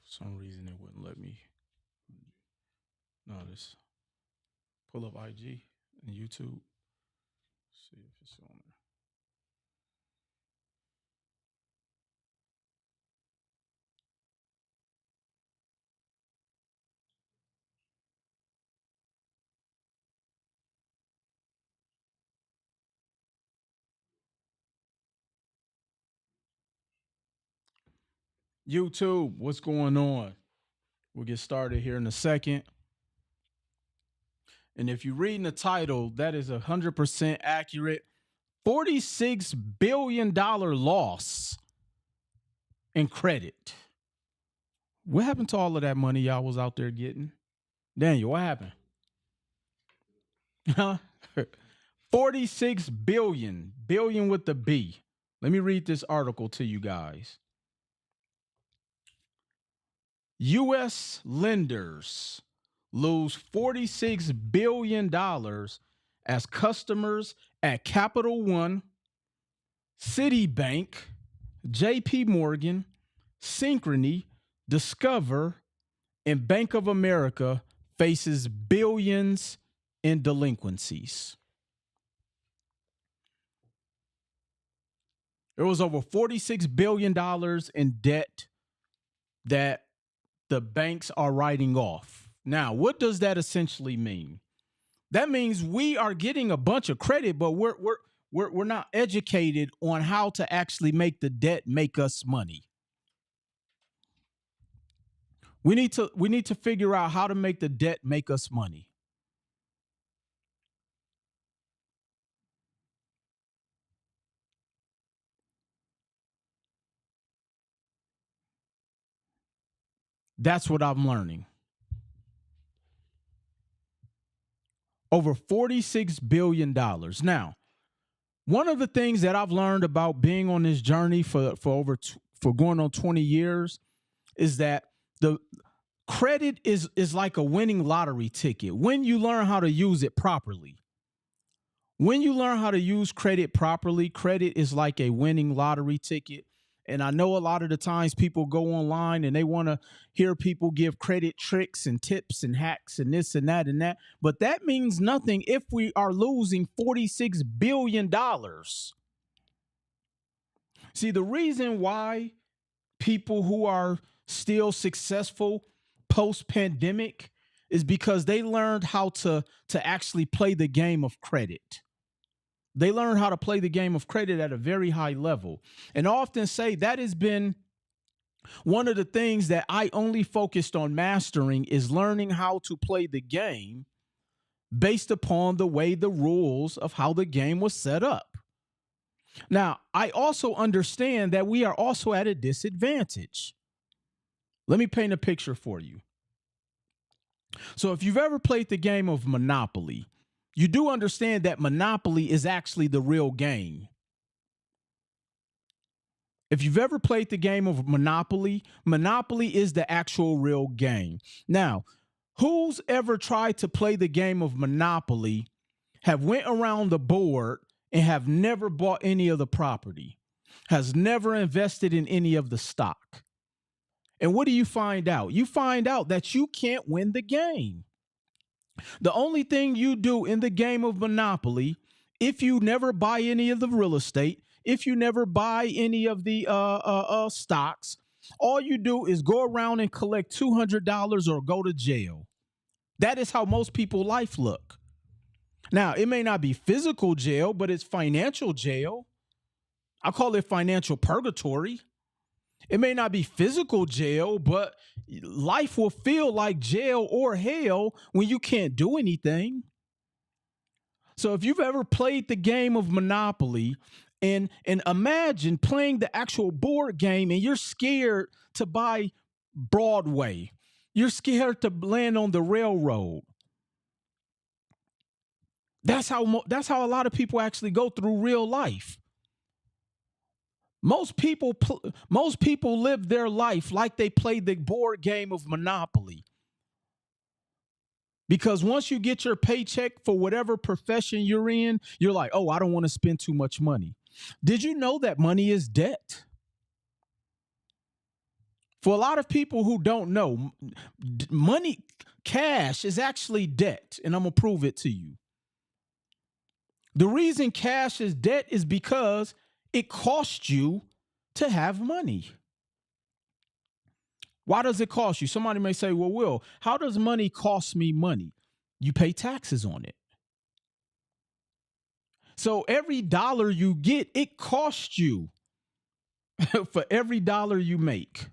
some reason it wouldn't let me. No, this pull up IG and YouTube. See if it's on there. YouTube, what's going on? We'll get started here in a second. And if you're reading the title, that is 100% accurate. $46 billion loss in credit. What happened to all of that money y'all was out there getting? Daniel, what happened? Huh? 46 billion, billion with the B. Let me read this article to you guys. US lenders lose $46 billion as customers at Capital One, Citibank, JP Morgan, Synchrony, Discover, and Bank of America faces billions in delinquencies. There was over $46 billion in debt that the banks are writing off. Now, what does that essentially mean? That means we are getting a bunch of credit, but we're not educated on how to actually make the debt make us money. We need to figure out how to make the debt make us money. That's what I'm learning. Over $46 billion. Now, one of the things that I've learned about being on this journey for going on 20 years is that the credit is like a winning lottery ticket when you learn how to use it properly. When you learn how to use credit properly, credit is like a winning lottery ticket. And I know a lot of the times people go online and they want to hear people give credit tricks and tips and hacks and this and that and that. But that means nothing if we are losing $46 billion. See, the reason why people who are still successful post-pandemic is because they learned how to actually play the game of credit. They learn how to play the game of credit at a very high level. And I often say that has been one of the things that I only focused on mastering is learning how to play the game based upon the way the rules of how the game was set up. Now, I also understand that we are also at a disadvantage. Let me paint a picture for you. So if you've ever played the game of Monopoly, you do understand that Monopoly is actually the real game. If you've ever played the game of Monopoly, Monopoly is the actual real game. Now, who's ever tried to play the game of Monopoly, have went around the board and have never bought any of the property, has never invested in any of the stock? And what do you find out? You find out that you can't win the game. The only thing you do in the game of Monopoly, if you never buy any of the real estate, if you never buy any of the stocks, all you do is go around and collect $200 or go to jail. That is how most people's life look. Now, it may not be physical jail, but it's financial jail. I call it financial purgatory. It may not be physical jail, but life will feel like jail or hell when you can't do anything. So if you've ever played the game of Monopoly and imagine playing the actual board game and you're scared to buy Broadway, you're scared to land on the railroad. That's how a lot of people actually go through real life. Most people live their life like they played the board game of Monopoly. Because once you get your paycheck for whatever profession you're in, you're like, oh, I don't want to spend too much money. Did you know that money is debt? For a lot of people who don't know, money, cash is actually debt, and I'm going to prove it to you. The reason cash is debt is because it costs you to have money. Why does it cost you? Somebody may say, well, Will, how does money cost me money? You pay taxes on it. So every dollar you get, it costs you for every dollar you make.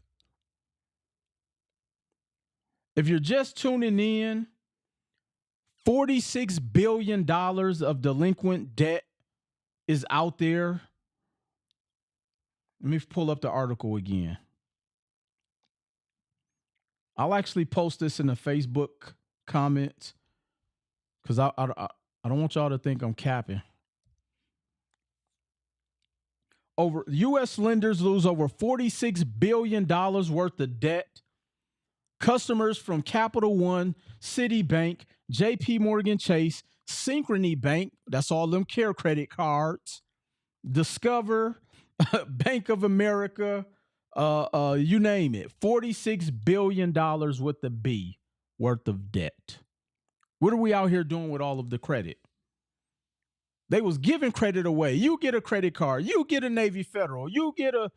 If you're just tuning in, $46 billion of delinquent debt is out there. Let me pull up the article again. I'll actually post this in the Facebook comments because I don't want y'all to think I'm capping. U.S. lenders lose over $46 billion worth of debt. Customers from Capital One, Citibank, JP Morgan Chase, Synchrony Bank, that's all them care credit cards, Discover, Bank of America, you name it, $46 billion with the B worth of debt. What are we out here doing with all of the credit? They was giving credit away. You get a credit card, you get a Navy Federal, you get a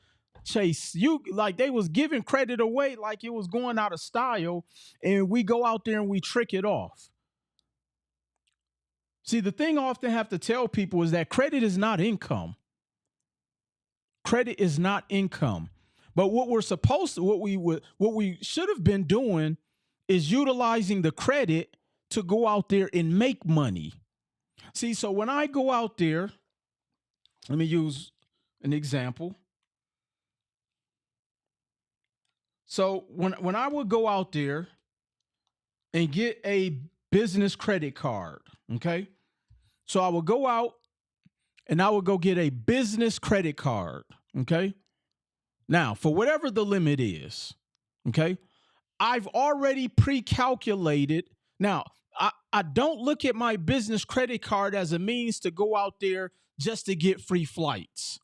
Chase. They was giving credit away like it was going out of style, and we go out there and we trick it off. See, the thing I often have to tell people is that credit is not income. Credit is not income. But what we should have been doing is utilizing the credit to go out there and make money. See, so when I go out there, let me use an example. So when I would go out there and get a business credit card, okay? So I would go out and I would go get a business credit card, okay? Now, for whatever the limit is, okay? I've already pre-calculated. Now, I don't look at my business credit card as a means to go out there just to get free flights.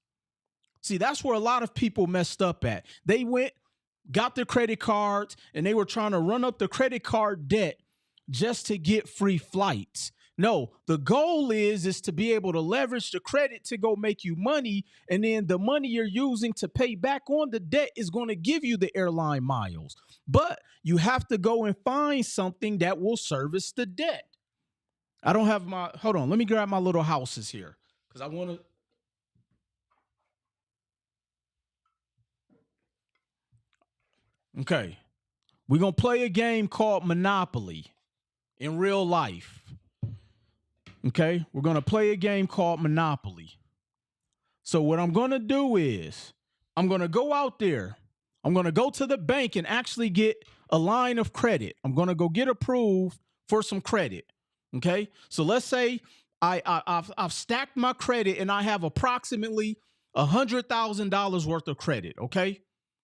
See, that's where a lot of people messed up at. They went, got their credit cards, and they were trying to run up the credit card debt just to get free flights. No, the goal is to be able to leverage the credit to go make you money, and then the money you're using to pay back on the debt is going to give you the airline miles. But you have to go and find something that will service the debt. I don't have hold on, let me grab my little houses here because I want to. Okay, we're going to play a game called Monopoly in real life. Okay, we're going to play a game called Monopoly. So what I'm going to do is I'm going to go out there. I'm going to go to the bank and actually get a line of credit. I'm going to go get approved for some credit. Okay, so let's say I've stacked my credit and I have approximately $100,000 worth of credit. Okay,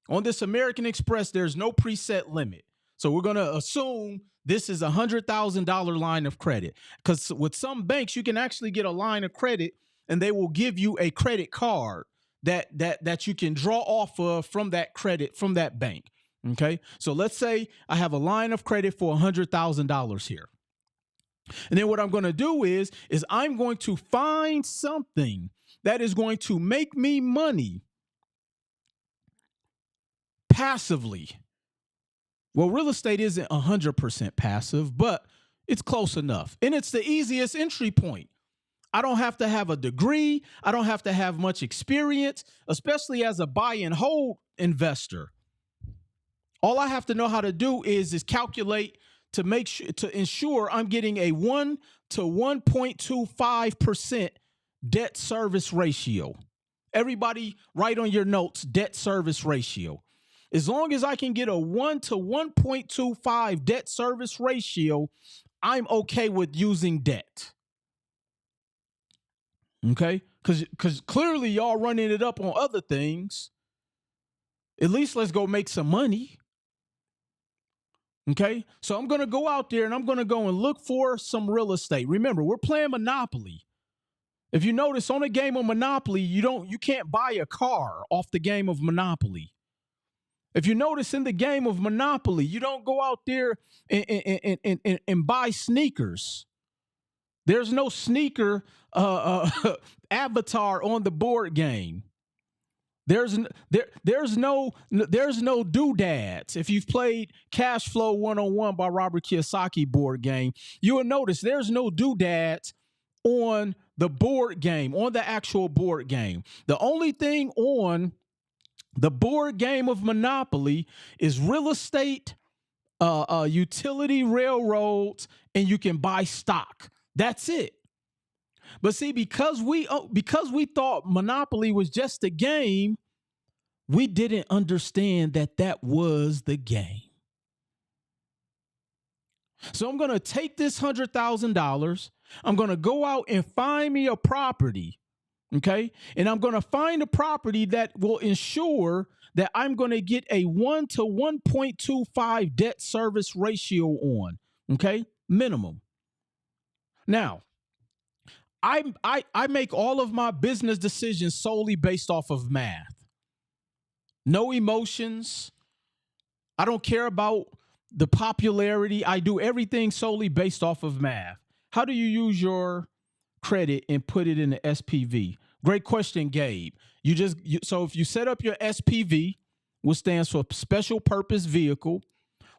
on this American Express, there's no preset limit. So we're going to assume this is $100,000 line of credit, because with some banks, you can actually get a line of credit and they will give you a credit card that you can draw off of from that credit from that bank. Okay, so let's say I have a line of credit for $100,000 here. And then what I'm going to do is I'm going to find something that is going to make me money passively. Well, real estate isn't 100% passive, but it's close enough. And it's the easiest entry point. I don't have to have a degree. I don't have to have much experience, especially as a buy and hold investor. All I have to know how to do is calculate to make sure, to ensure I'm getting a 1 to 1.25% debt service ratio. Everybody write on your notes, debt service ratio. As long as I can get a 1 to 1.25 debt service ratio, I'm okay with using debt. Okay? Because clearly y'all running it up on other things. At least let's go make some money. Okay? So I'm going to go out there and I'm going to go and look for some real estate. Remember, we're playing Monopoly. If you notice on a game of Monopoly, you can't buy a car off the game of Monopoly. If you notice in the game of Monopoly, you don't go out there and buy sneakers. There's no sneaker avatar on the board game. There's no doodads. If you've played Cash Flow 101 by Robert Kiyosaki board game, you will notice there's no doodads on the board game, on the actual board game. The only thing on the board game of Monopoly is real estate, utility railroads, and you can buy stock. That's it. But see, because we thought Monopoly was just a game, we didn't understand that that was the game. So I'm going to take this $100,000. I'm going to go out and find me a property. Okay. And I'm going to find a property that will ensure that I'm going to get a 1 to 1.25 debt service ratio on. Okay. Minimum. Now, I make all of my business decisions solely based off of math. No emotions. I don't care about the popularity. I do everything solely based off of math. How do you use your credit and put it in the SPV? Great question, Gabe. So if you set up your SPV, which stands for Special Purpose Vehicle,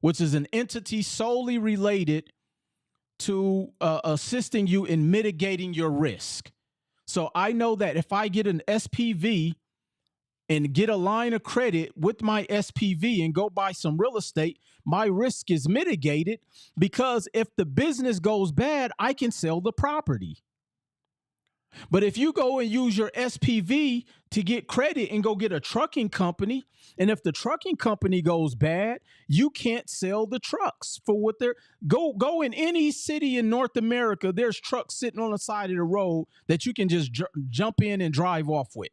which is an entity solely related to assisting you in mitigating your risk. So I know that if I get an SPV and get a line of credit with my SPV and go buy some real estate, my risk is mitigated because if the business goes bad, I can sell the property. But if you go and use your SPV to get credit and go get a trucking company, and if the trucking company goes bad, you can't sell the trucks for what they're go in any city in North America. There's trucks sitting on the side of the road that you can just jump in and drive off with.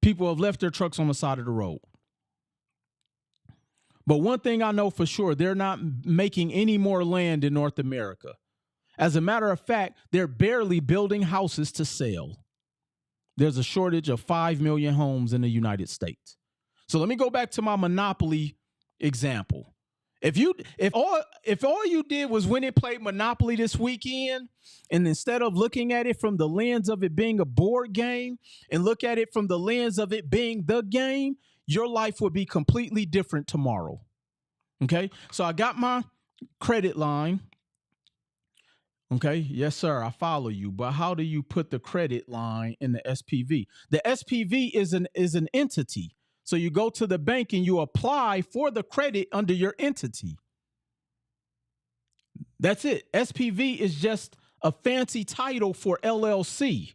People have left their trucks on the side of the road. But one thing I know for sure, they're not making any more land in North America. As a matter of fact, they're barely building houses to sell. There's a shortage of 5 million homes in the United States. So let me go back to my Monopoly example. If all you did was when it played Monopoly this weekend, and instead of looking at it from the lens of it being a board game and look at it from the lens of it being the game, your life would be completely different tomorrow. Okay, so I got my credit line. Okay, yes, sir, I follow you. But how do you put the credit line in the SPV? The SPV is an entity. So you go to the bank and you apply for the credit under your entity. That's it. SPV is just a fancy title for LLC.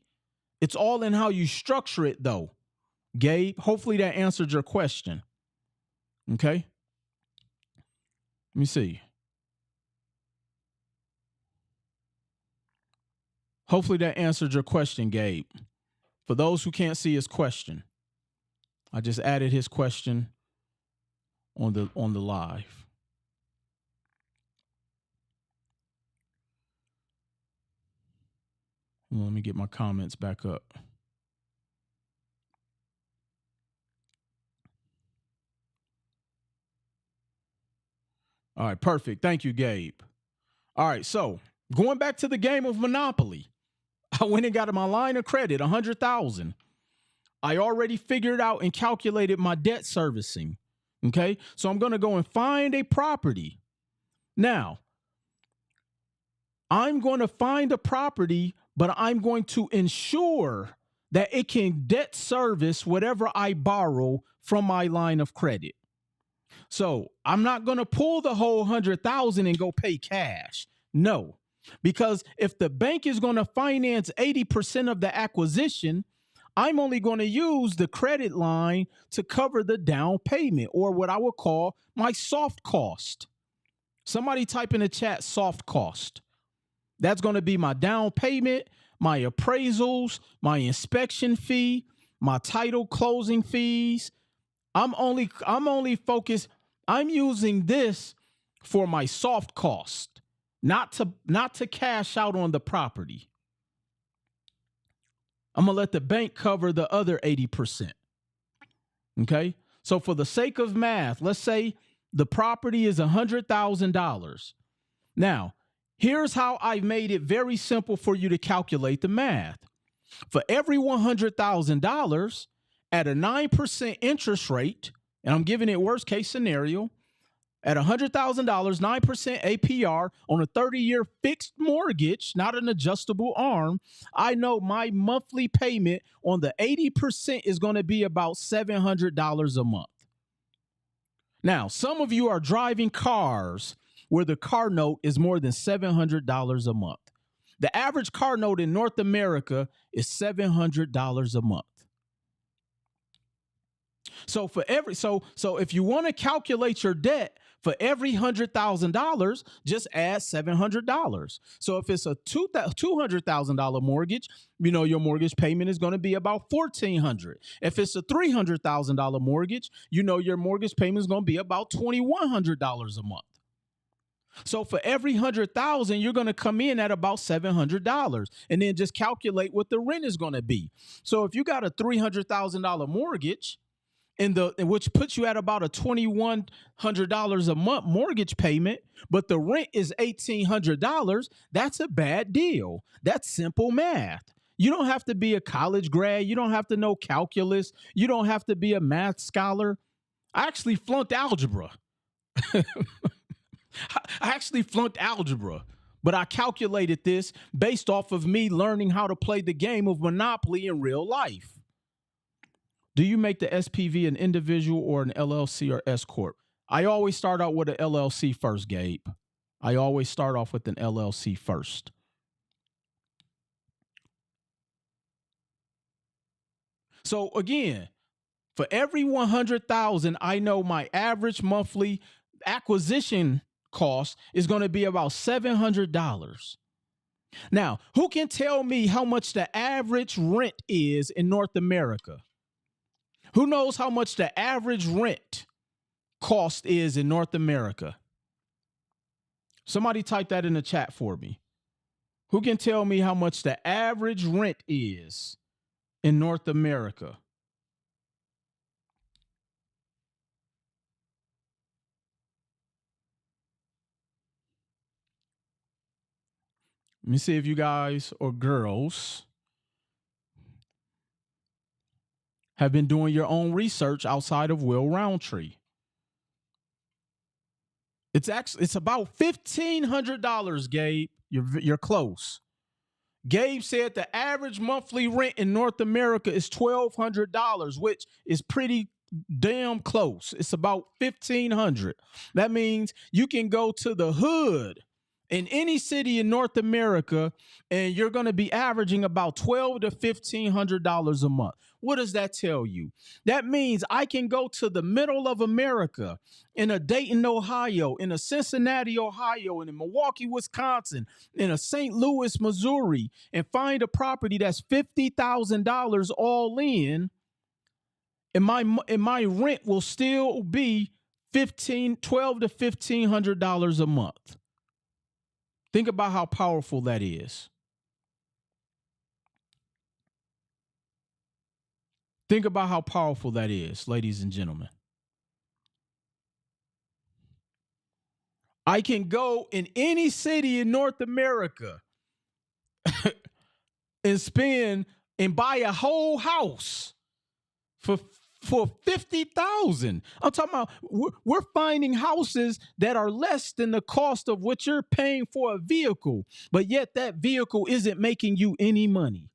It's all in how you structure it, though. Gabe, hopefully that answered your question. Okay. Let me see. Hopefully that answered your question, Gabe. For those who can't see his question, I just added his question on the live. Well, let me get my comments back up. All right, perfect. Thank you, Gabe. All right, so going back to the game of Monopoly, I went and got my line of credit, $100,000. I already figured out and calculated my debt servicing. Okay, so I'm going to go and find a property. Now, I'm going to find a property, but I'm going to ensure that it can debt service whatever I borrow from my line of credit. So I'm not going to pull the whole $100,000 and go pay cash. No, because if the bank is going to finance 80% of the acquisition, I'm only going to use the credit line to cover the down payment, or what I would call my soft cost. Somebody type in the chat soft cost. That's going to be my down payment, my appraisals, my inspection fee, my title closing fees. I'm only focused. I'm using this for my soft cost, not to cash out on the property. I'm going to let the bank cover the other 80%. Okay? So for the sake of math, let's say the property is $100,000. Now, here's how I've made it very simple for you to calculate the math. For every $100,000 at a 9% interest rate, and I'm giving it worst case scenario, at $100,000, 9% APR on a 30-year fixed mortgage, not an adjustable arm, I know my monthly payment on the 80% is going to be about $700 a month. Now, some of you are driving cars where the car note is more than $700 a month. The average car note in North America is $700 a month. So if you want to calculate your debt for every $100,000, just add $700. So if it's a $200,000 mortgage, your mortgage payment is going to be about $1,400. If it's a $300,000 mortgage, your mortgage payment is going to be about $2,100 a month. So for every $100,000, you're going to come in at about $700, and then just calculate what the rent is going to be. So if you got a $300,000 mortgage, which puts you at about a $2,100 a month mortgage payment, but the rent is $1,800, that's a bad deal. That's simple math. You don't have to be a college grad. You don't have to know calculus. You don't have to be a math scholar. I actually flunked algebra. But I calculated this based off of me learning how to play the game of Monopoly in real life. Do you make the SPV an individual or an LLC or S Corp? I always start out with an LLC first, Gabe. I always start off with an LLC first. So again, for every 100,000, I know my average monthly acquisition cost is going to be about $700. Now, who can tell me how much the average rent is in North America? Who knows how much the average rent cost is in North America? Somebody type that in the chat for me. Who can tell me how much the average rent is in North America? Let me see if you guys or girls have been doing your own research outside of Will Roundtree. It's about $1,500, Gabe. You're close. Gabe said the average monthly rent in North America is $1,200, which is pretty damn close. It's about $1,500. That means you can go to the hood in any city in North America, and you're going to be averaging about $1,200 to $1,500 a month. What does that tell you? That means I can go to the middle of America, in a Dayton, Ohio, in a Cincinnati, Ohio, in a Milwaukee, Wisconsin, in a St. Louis, Missouri, and find a property that's $50,000 all in, and my rent will still be $1,200 to $1,500 a month. Think about how powerful that is. Think about how powerful that is, ladies and gentlemen. I can go in any city in North America and buy a whole house for $50,000. I'm talking about we're finding houses that are less than the cost of what you're paying for a vehicle, but yet that vehicle isn't making you any money.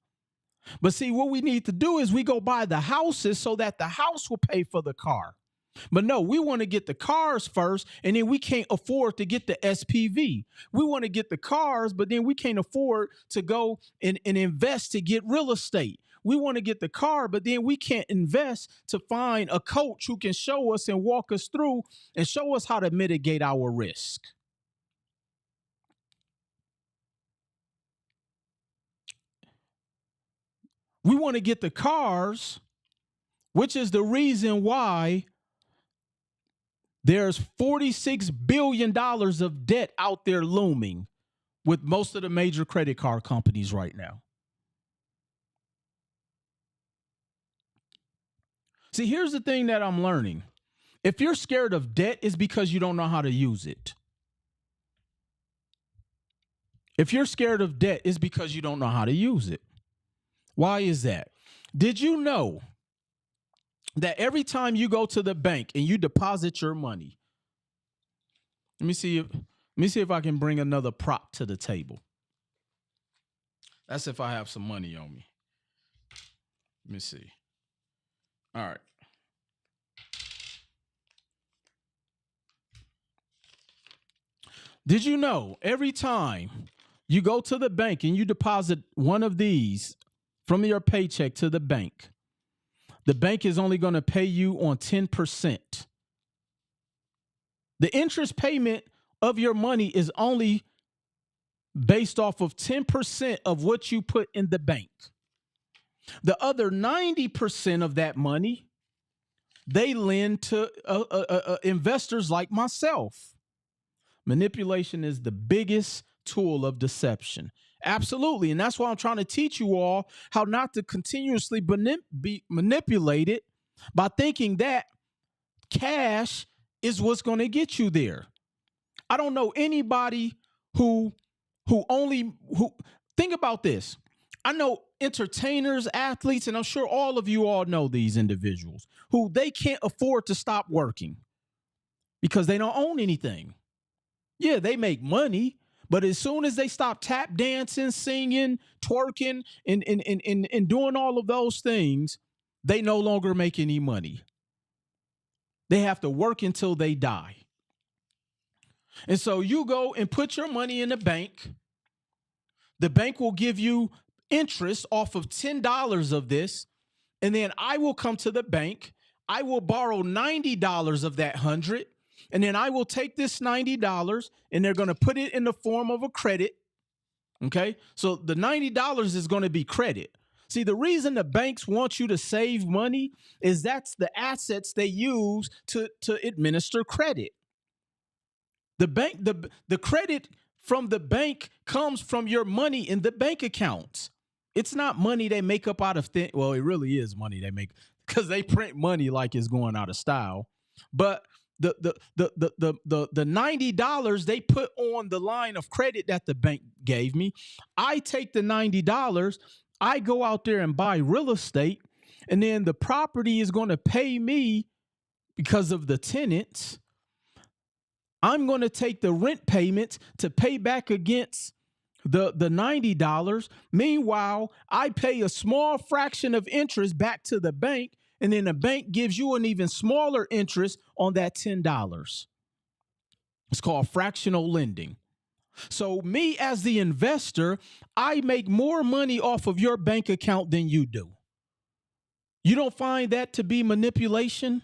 But see, what we need to do is we go buy the houses so that the house will pay for the car. But no, we want to get the cars first, and then we can't afford to get the SPV. We want to get the cars, but then we can't afford to go and invest to get real estate. We want to get the car, but then we can't invest to find a coach who can show us and walk us through and show us how to mitigate our risk. We want to get the cars, which is the reason why there's $46 billion of debt out there looming with most of the major credit card companies right now. See, here's the thing that I'm learning. If you're scared of debt, it's because you don't know how to use it. If you're scared of debt, it's because you don't know how to use it. Why is that? Did you know that every time you go to the bank and you deposit your money, let me see if I can bring another prop to the table. That's if I have some money on me. Let me see. All right. Did you know every time you go to the bank and you deposit one of these from your paycheck to the bank is only going to pay you on 10%. The interest payment of your money is only based off of 10% of what you put in the bank. The other 90% of that money, they lend to investors like myself. Manipulation is the biggest tool of deception. Absolutely. And that's why I'm trying to teach you all how not to continuously be manipulated by thinking that cash is what's going to get you there. I don't know anybody who think about this. I know entertainers, athletes, and I'm sure all of you all know these individuals who they can't afford to stop working because they don't own anything. Yeah, they make money, but as soon as they stop tap dancing, singing, twerking, and doing all of those things, they no longer make any money. They have to work until they die. And so you go and put your money in the bank. The bank will give you interest off of $10 of this, and then I will come to the bank. I will borrow $90 of that 100. And then I will take this $90 and they're going to put it in the form of a credit. Okay. So the $90 is going to be credit. See, the reason the banks want you to save money is that's the assets they use to administer credit. The credit from the bank comes from your money in the bank accounts. It's not money they make up out of thin. Well, it really is money they make because they print money like it's going out of style. But the $90 they put on the line of credit that the bank gave me. I take the $90, I go out there and buy real estate, and then the property is going to pay me because of the tenants. I'm going to take the rent payments to pay back against the $90. Meanwhile, I pay a small fraction of interest back to the bank. And then the bank gives you an even smaller interest on that $10. It's called fractional lending. So me as the investor, I make more money off of your bank account than you do. You don't find that to be manipulation?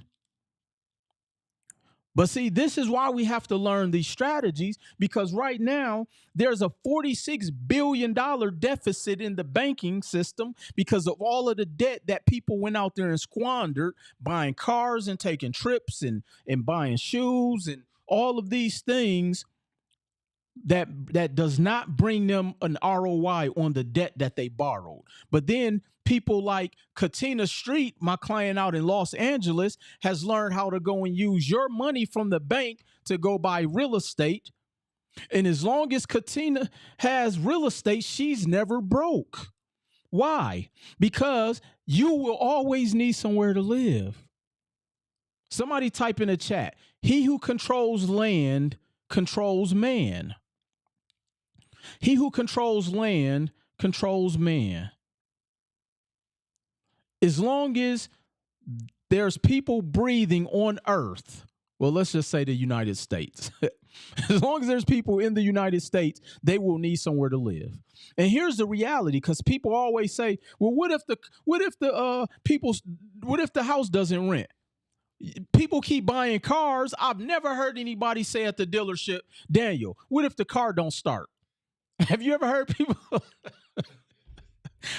But see, this is why we have to learn these strategies, because right now there's a $46 billion deficit in the banking system because of all of the debt that people went out there and squandered buying cars and taking trips and buying shoes and all of these things that does not bring them an ROI on the debt that they borrowed. But then people like Katina Street, my client out in Los Angeles, has learned how to go and use your money from the bank to go buy real estate. And as long as Katina has real estate, she's never broke. Why? Because you will always need somewhere to live. Somebody type in the chat, he who controls land controls man. He who controls land controls man. As long as there's people breathing on earth, well, let's just say the United States. As long as there's people in the United States, they will need somewhere to live. And here's the reality, because people always say, well, what if the house doesn't rent? People keep buying cars. I've never heard anybody say at the dealership, Daniel, what if the car don't start? Have you ever heard people?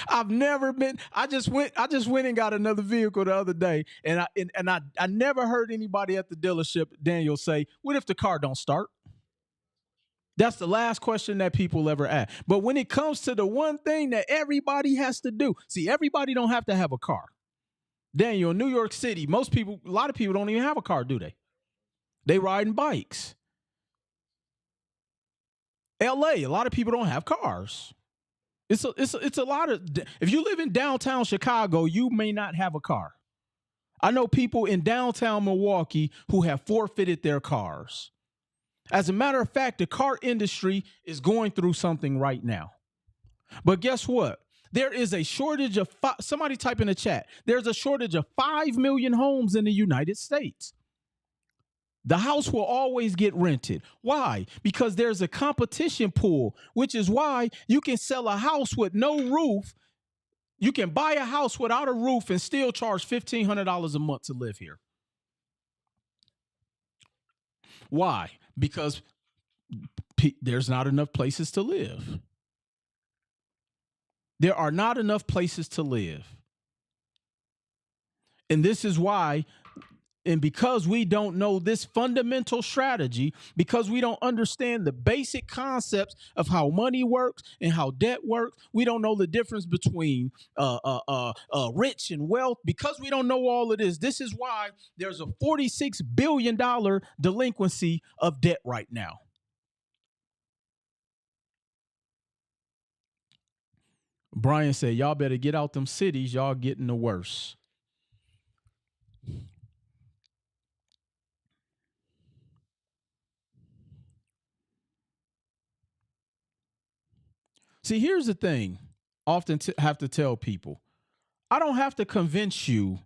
I've never been. I just went and got another vehicle the other day, and I never heard anybody at the dealership, Daniel, say, "What if the car don't start?" That's the last question that people ever ask. But when it comes to the one thing that everybody has to do, see, everybody don't have to have a car. Daniel, in New York City, a lot of people don't even have a car, do they? They riding bikes. LA, a lot of people don't have cars. It's a lot of. If you live in downtown Chicago, you may not have a car. I know people in downtown Milwaukee who have forfeited their cars. As a matter of fact, the car industry is going through something right now. But guess what? There is a shortage of somebody type in the chat. There's a shortage of 5 million homes in the United States. The house will always get rented. Why? Because there's a competition pool, which is why you can sell a house with no roof. You can buy a house without a roof and still charge $1,500 a month to live here. Why? Because there's not enough places to live. There are not enough places to live. And this is why, and because we don't know this fundamental strategy, because we don't understand the basic concepts of how money works and how debt works, we don't know the difference between rich and wealth. Because we don't know all of this, this is why there's a $46 billion delinquency of debt right now. Brian said, y'all better get out them cities. Y'all getting the worse. See, here's the thing. Often have to tell people, I don't have to convince you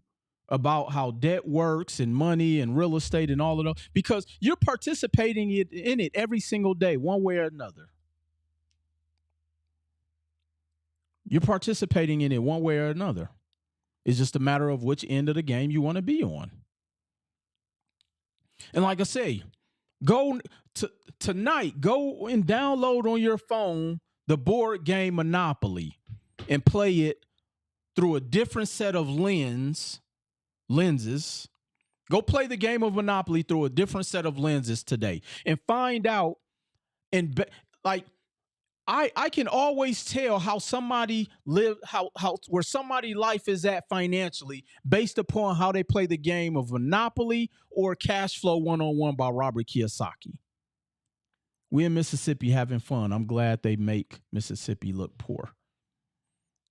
about how debt works and money and real estate and all of those, because you're participating in it every single day, one way or another. You're participating in it one way or another. It's just a matter of which end of the game you want to be on. And like I say, go tonight, go and download on your phone the board game Monopoly and play it through a different set of lenses. Go play the game of Monopoly through a different set of lenses today and find out. And like, I can always tell how somebody how where somebody's life is at financially based upon how they play the game of Monopoly or Cash Flow 101 by Robert Kiyosaki. We in Mississippi having fun. I'm glad they make Mississippi look poor.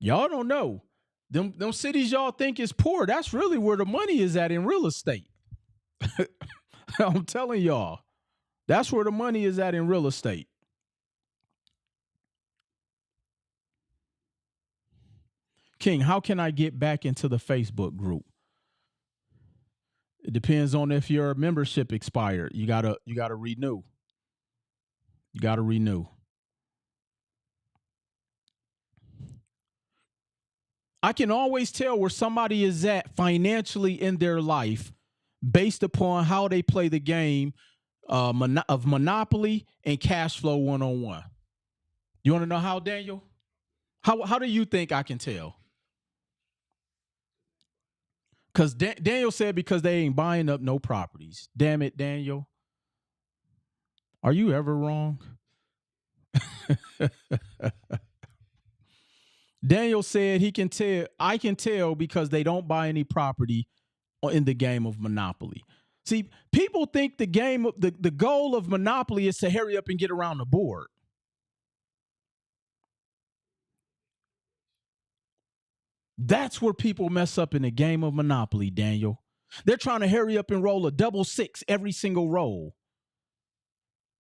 Y'all don't know. Them cities y'all think is poor, that's really where the money is at in real estate. I'm telling y'all, that's where the money is at in real estate. King, how can I get back into the Facebook group? It depends on if your membership expired. You gotta renew. You gotta renew. I can always tell where somebody is at financially in their life based upon how they play the game of Monopoly and Cash Flow 101. You want to know how, Daniel? How do you think I can tell? Because Daniel said because they ain't buying up no properties. Damn it, Daniel. Are you ever wrong? Daniel said I can tell because they don't buy any property in the game of Monopoly. See, people think the goal of Monopoly is to hurry up and get around the board. That's where people mess up in the game of Monopoly, Daniel. They're trying to hurry up and roll a double six every single roll.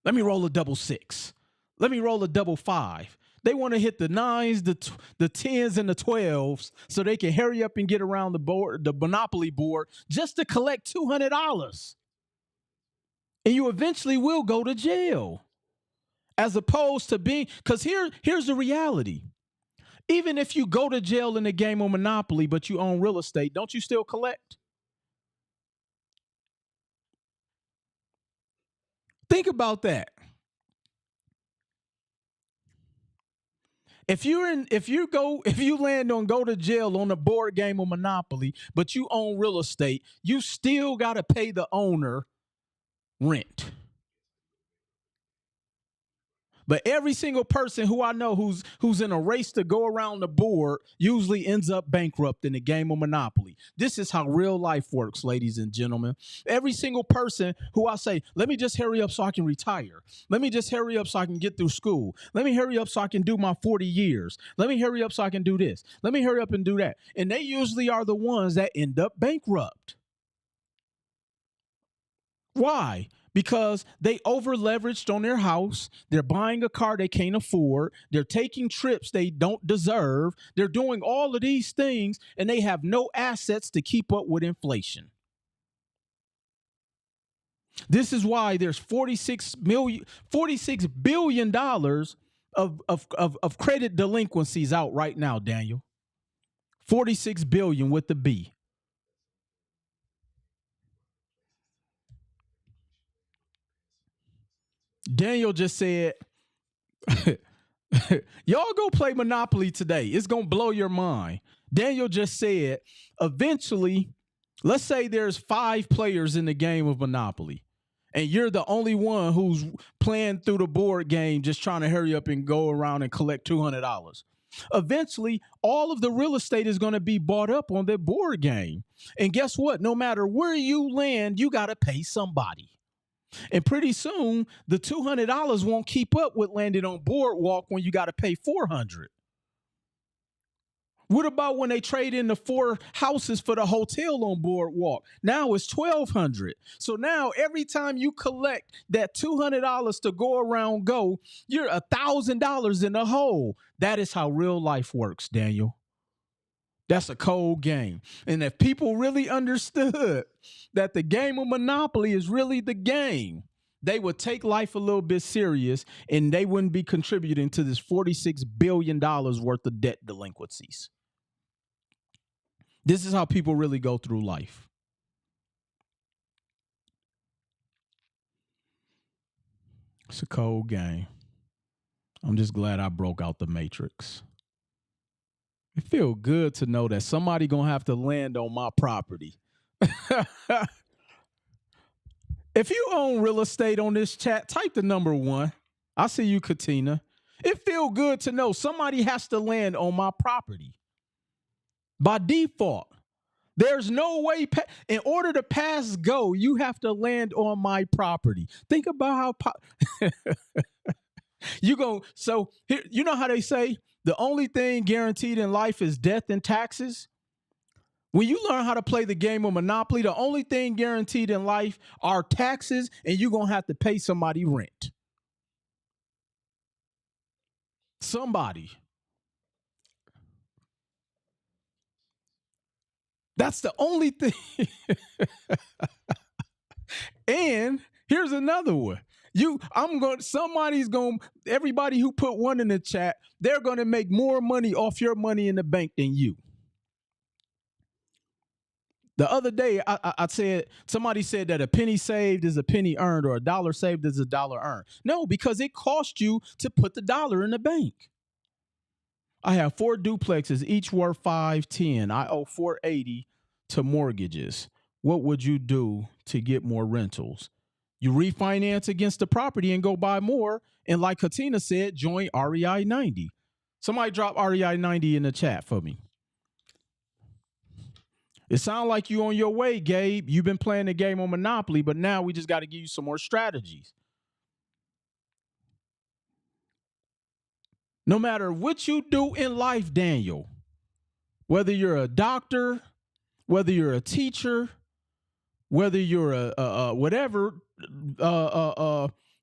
Let me roll a double six. Let me roll a double five. They want to hit the nines, the 10s, and the 12s so they can hurry up and get around the board, the Monopoly board, just to collect $200. And you eventually will go to jail. As opposed to being, because here's the reality. Even if you go to jail in the game of Monopoly, but you own real estate, don't you still collect? Think about that. If you land on go to jail on the board game of Monopoly, but you own real estate, you still got to pay the owner rent. But every single person who I know who's in a race to go around the board usually ends up bankrupt in the game of Monopoly. This is how real life works, ladies and gentlemen. Every single person who I say, let me just hurry up so I can retire. Let me just hurry up so I can get through school. Let me hurry up so I can do my 40 years. Let me hurry up so I can do this. Let me hurry up and do that. And they usually are the ones that end up bankrupt. Why? Because they over leveraged on their house. They're buying a car they can't afford. They're taking trips they don't deserve. They're doing all of these things and they have no assets to keep up with inflation. This is why there's $46 billion of credit delinquencies out right now, Daniel. 46 billion with the B. Daniel just said, y'all go play Monopoly today. It's going to blow your mind. Daniel just said, eventually, let's say there's 5 players in the game of Monopoly, and you're the only one who's playing through the board game just trying to hurry up and go around and collect $200. Eventually, all of the real estate is going to be bought up on the board game. And guess what? No matter where you land, you got to pay somebody. And pretty soon, the $200 won't keep up with landing on Boardwalk when you got to pay $400. What about when they trade in the 4 houses for the hotel on Boardwalk? Now it's $1,200. So now every time you collect that $200 to go around go, you're $1,000 in the hole. That is how real life works, Daniel. That's a cold game. And if people really understood that the game of Monopoly is really the game, they would take life a little bit serious and they wouldn't be contributing to this $46 billion worth of debt delinquencies. This is how people really go through life. It's a cold game. I'm just glad I broke out the matrix. It feels good to know that somebody gonna have to land on my property. If you own real estate on this chat, type the number 1. I see you, Katina. It feels good to know somebody has to land on my property. By default, there's no way. In order to pass go, you have to land on my property. Think about how you go. So here, you know how they say the only thing guaranteed in life is death and taxes. When you learn how to play the game of Monopoly, the only thing guaranteed in life are taxes, and you're going to have to pay somebody rent. Somebody. That's the only thing. And here's another one. Everybody who put 1 in the chat, they're going to make more money off your money in the bank than you. The other day, I said, somebody said that a penny saved is a penny earned, or a dollar saved is a dollar earned. No, because it cost you to put the dollar in the bank. I have 4 duplexes, each worth $510. I owe $480 to mortgages. What would you do to get more rentals? You refinance against the property and go buy more. And like Katina said, join REI 90. Somebody drop REI 90 in the chat for me. It sounds like you on your way, Gabe. You've been playing the game on Monopoly, but now we just got to give you some more strategies. No matter what you do in life, Daniel, whether you're a doctor, whether you're a teacher, whether you're a whatever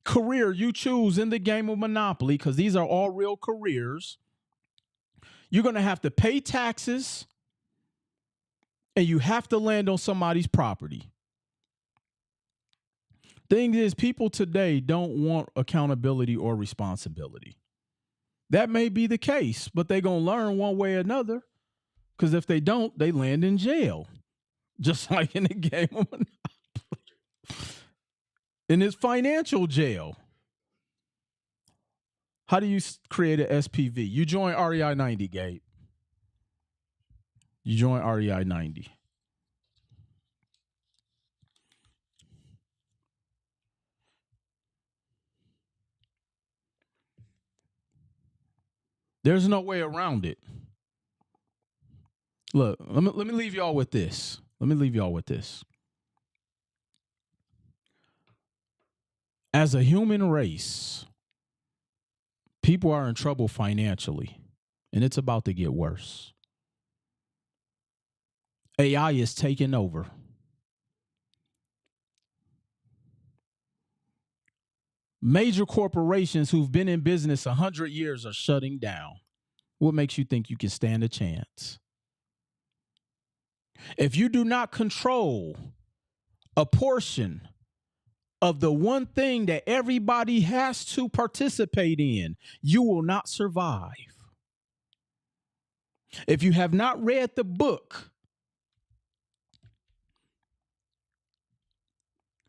career you choose in the game of Monopoly, because these are all real careers, you're going to have to pay taxes and you have to land on somebody's property. Thing is, people today don't want accountability or responsibility. That may be the case, but they're going to learn one way or another, because if they don't, they land in jail, just like in the game of Monopoly. In this financial jail. How do you create an SPV? You join REI 90, Gabe. You join REI 90. There's no way around it. Look, let me leave y'all with this. Let me leave y'all with this. As a human race, people are in trouble financially, and it's about to get worse. AI is taking over. Major corporations who've been in business 100 years are shutting down. What makes you think you can stand a chance? If you do not control a portion of the one thing that everybody has to participate in, you will not survive. If you have not read the book,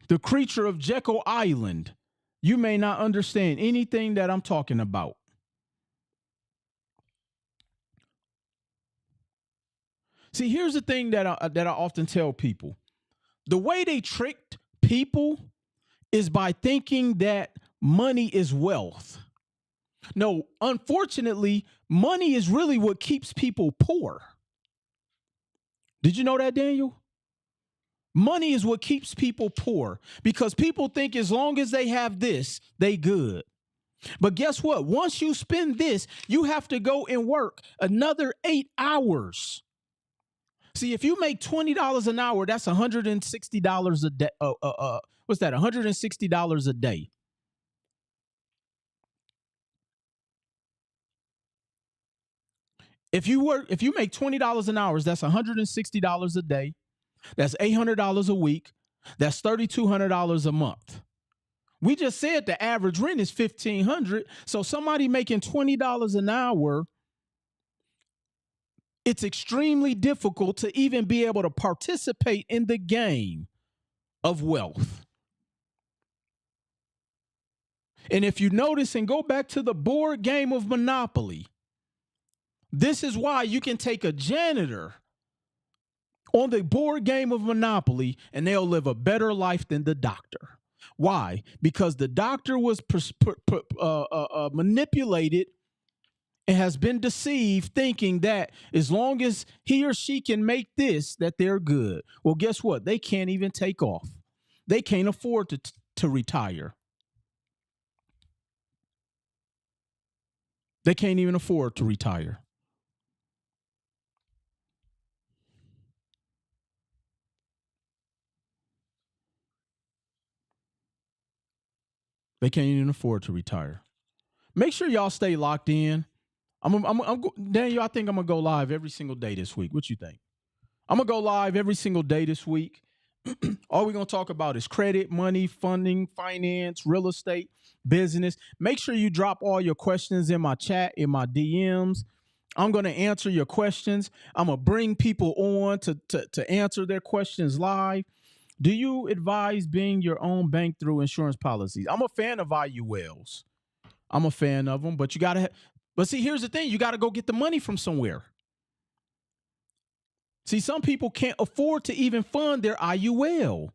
The Creature of Jekyll Island, you may not understand anything that I'm talking about. See, here's the thing that I often tell people. The way they tricked people is by thinking that money is wealth. No, unfortunately, money is really what keeps people poor. Did you know that, Daniel? Money is what keeps people poor because people think as long as they have this, they good. But guess what? Once you spend this, you have to go and work another 8 hours. See, if you make $20 an hour, that's $160 a day. What's that? $160 a day. If you make $20 an hour, that's $160 a day. That's $800 a week. That's $3,200 a month. We just said the average rent is $1,500. So somebody making $20 an hour, it's extremely difficult to even be able to participate in the game of wealth. And if you notice and go back to the board game of Monopoly, this is why you can take a janitor on the board game of Monopoly and they'll live a better life than the doctor. Why? Because the doctor was manipulated and has been deceived thinking that as long as he or she can make this, that they're good. Well, guess what? They can't even take off. They can't afford to retire. They can't even afford to retire. They can't even afford to retire. Make sure y'all stay locked in. Daniel, I think I'm going to go live every single day this week. What you think? I'm going to go live every single day this week. All we're going to talk about is credit, money, funding, finance, real estate, business. Make sure you drop all your questions in my chat, in my DMs. I'm going to answer your questions. I'm going to bring people on to answer their questions live. Do you advise being your own bank through insurance policies? I'm a fan of IULs. I'm a fan of them, but you got to but see, here's the thing. You got to go get the money from somewhere. See, some people can't afford to even fund their IUL.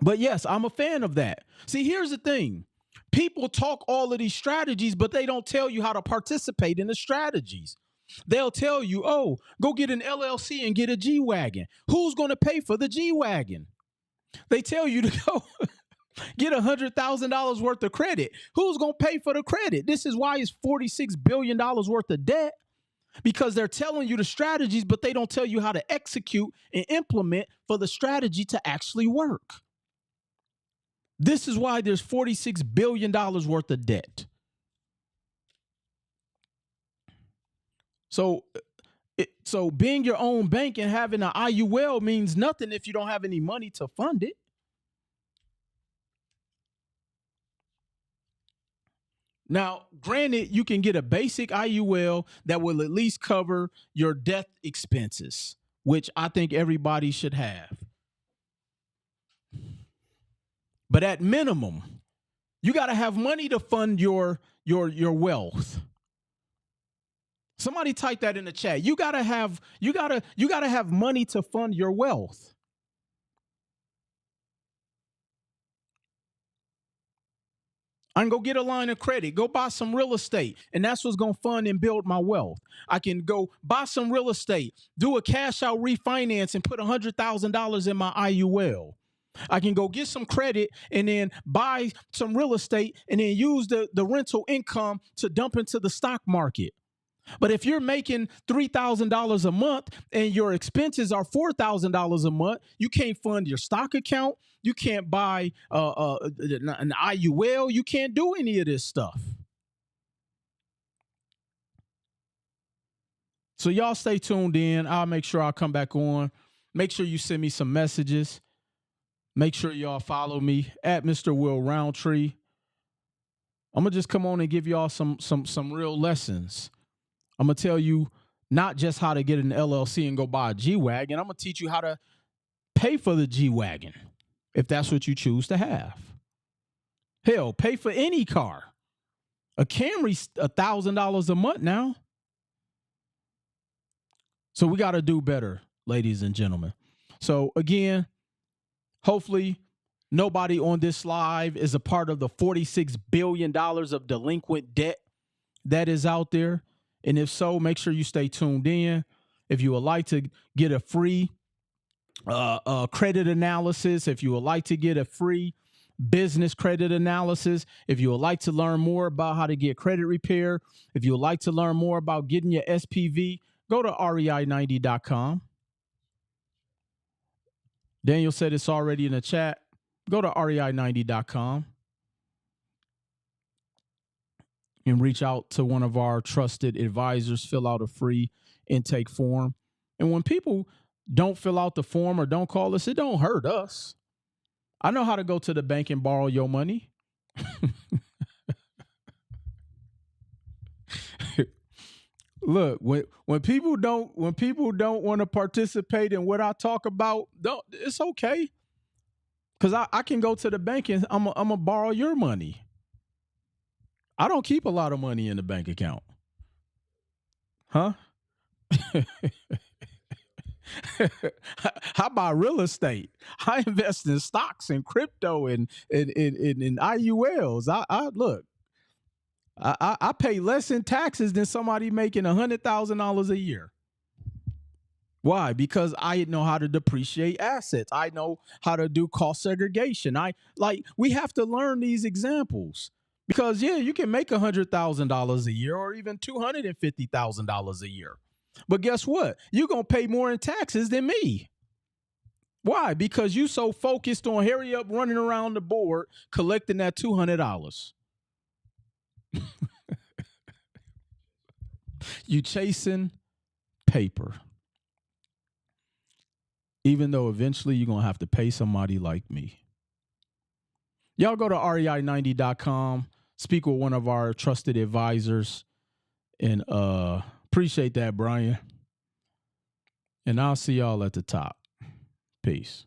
But yes, I'm a fan of that. See, here's the thing. People talk all of these strategies, but they don't tell you how to participate in the strategies. They'll tell you, oh, go get an LLC and get a G-Wagon. Who's going to pay for the G-Wagon? They tell you to go get $100,000 worth of credit. Who's going to pay for the credit? This is why it's $46 billion worth of debt, because they're telling you the strategies, but they don't tell you how to execute and implement for the strategy to actually work. This is why there's $46 billion worth of debt. So being your own bank and having an IUL means nothing if you don't have any money to fund it. Now, granted, you can get a basic IUL that will at least cover your death expenses, which I think everybody should have. But at minimum, you got to have money to fund your wealth. Somebody type that in the chat. You gotta have money to fund your wealth. I can go get a line of credit, go buy some real estate, and that's what's going to fund and build my wealth. I can go buy some real estate, do a cash out refinance, and put $100,000 in my IUL. I can go get some credit and then buy some real estate and then use the rental income to dump into the stock market. But if you're making $3,000 a month and your expenses are $4,000 a month, you can't fund your stock account. You can't buy an IUL. You can't do any of this stuff. So y'all stay tuned in. I'll make sure I'll come back on. Make sure you send me some messages. Make sure y'all follow me at Mr. Will Roundtree. I'm gonna just come on and give y'all some real lessons. I'm going to tell you not just how to get an LLC and go buy a G-Wagon. I'm going to teach you how to pay for the G-Wagon if that's what you choose to have. Hell, pay for any car. A Camry's $1,000 a month now. So we got to do better, ladies and gentlemen. So again, hopefully nobody on this live is a part of the $46 billion of delinquent debt that is out there. And if so, make sure you stay tuned in. If you would like to get a free credit analysis, if you would like to get a free business credit analysis, if you would like to learn more about how to get credit repair, if you would like to learn more about getting your SPV, go to rei90.com. Daniel said it's already in the chat. Go to rei90.com. And reach out to one of our trusted advisors, fill out a free intake form. And when people don't fill out the form or don't call us, it don't hurt us. I know how to go to the bank and borrow your money. Look, when people don't want to participate in what I talk about, it's okay. Because I can go to the bank and I'm gonna borrow your money. I don't keep a lot of money in the bank account. Huh? I buy real estate. I invest in stocks and crypto and IULs. I pay less in taxes than somebody making $100,000 a year. Why? Because I know how to depreciate assets. I know how to do cost segregation. We have to learn these examples. Because, yeah, you can make $100,000 a year or even $250,000 a year. But guess what? You're going to pay more in taxes than me. Why? Because you so focused on hurry up running around the board collecting that $200. You chasing paper. Even though eventually you're going to have to pay somebody like me. Y'all go to rei90.com. Speak with one of our trusted advisors. And appreciate that, Brian. And I'll see y'all at the top. Peace.